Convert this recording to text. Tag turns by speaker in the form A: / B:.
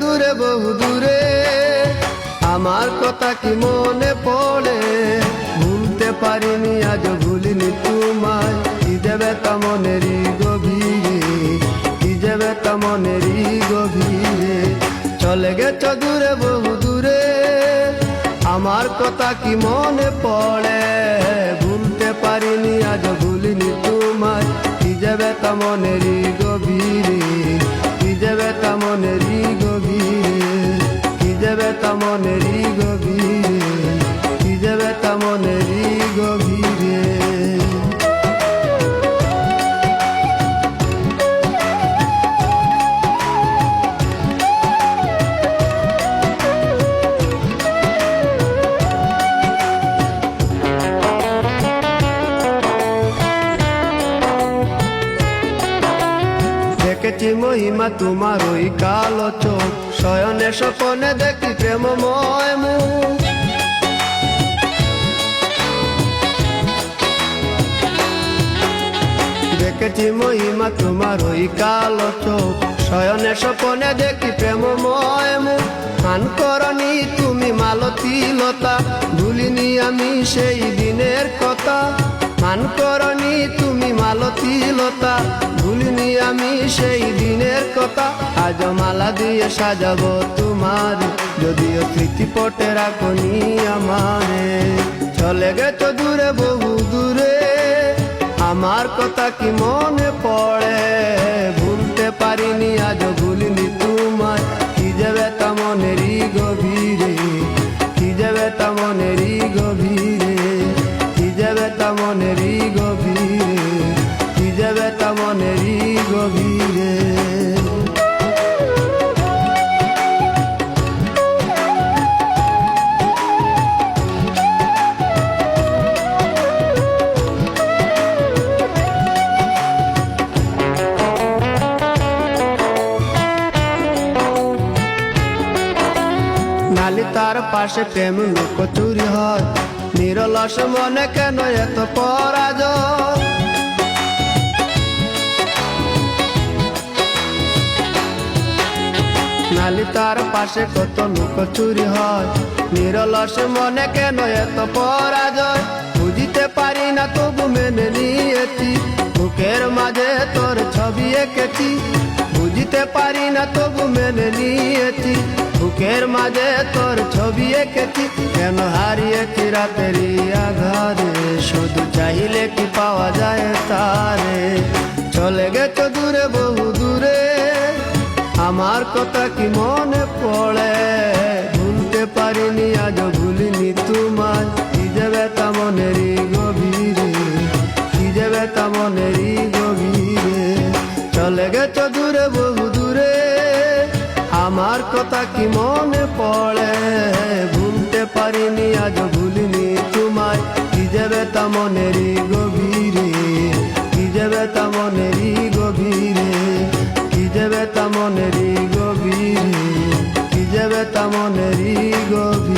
A: দূরে বহু দূরে, আমার কথা কি মনে পড়ে? ভুলতে পারিনি আজ ভুলিনি তোমায়, কি যে ব্যথা মনেরই গভীরে, কি যে ব্যথা মনেরই গভীরে। চলে গেছ দূরে বহু দূরে, আমার কথা কি মনে পড়ে? ভুলতে পারিনি আজ ভুলিনি তোমায়, কি যে ব্যথা মনেরই গভীরে, কি যে ব্যথা মনেরই গভীরে, কি যে ব্যথা মনেরই গভীরে, কি যে ব্যথা মনেরই গভীরে। দেখেছি মহিমা তোমার ওই কালো চোখ, শয়নে স্বপনে দেখি প্রেমময় মুখ। দেখেছি মহিমা তোমার ওই কালো চোখ, শয়নে স্বপনে দেখি প্রেমময় মুখ। মান করনি তুমি মালতী লতা, ভুলিনি আমি সেই দিনের কথা। মান করনি তুমি মালতী লতা, ভুলিনি আমি সেই দিনের কথা। আজ মালা দিয়ে সাজাবো তোমার, যদিও স্মৃতিপটে রাখনি আমারে। চলে গেছ দূরে বহু দূরে, আমার কথা কি মনে পড়ে? ভুলতে পারিনি আজ ভুলিনি তোমায়, কি যে ব্যথা মনেরই গভীরে, কি যে ব্যথা মনেরই গভীরে, কি যে ব্যথা মনেরই গভীরে, কি যে ব্যথা মনেরই গভীরে। নালি তার পাশে প্রেম লুকোচুরি হয়, নিরলস মনে কেন এত পরাজয়? নালি তার পাশে কত লুকোচুরি হয়, নিরলস মনে কেন এত পরাজয়? বুঝিতে পারি না তবু মেনে নিয়েছি, বুকের মাঝে তোর ছবি এঁকেছি। বুঝিতে পারি না তবু মেনে নিয়েছি, বুকের মাঝে তোর ছবি এঁকেছি। কেন হারিয়েছি রাতেরই আধারে, শুধু চাইলে কি পাওয়া যায় তারে? চলে গেছ দূরে বহু দূরে, আমার কথা কি মনে পড়ে? ভুলতে পারিনি আজ ভুলিনি তোমায়, কি যে ব্যথা মনেরই গভীরে, কি যে ব্যথা মনেরই গভীরে। চলে গেছ দূরে বহু দূরে, আমার কথা কি মনে পড়ে? ভুলতে পারিনি আজ ভুলিনি তোমায়, কি যে ব্যথা মনেরই গভীরে, কি যে ব্যথা মনেরই গভীরে, কি যে ব্যথা মনেরই গভীরে, কি যে ব্যথা মনেরই গভীরে।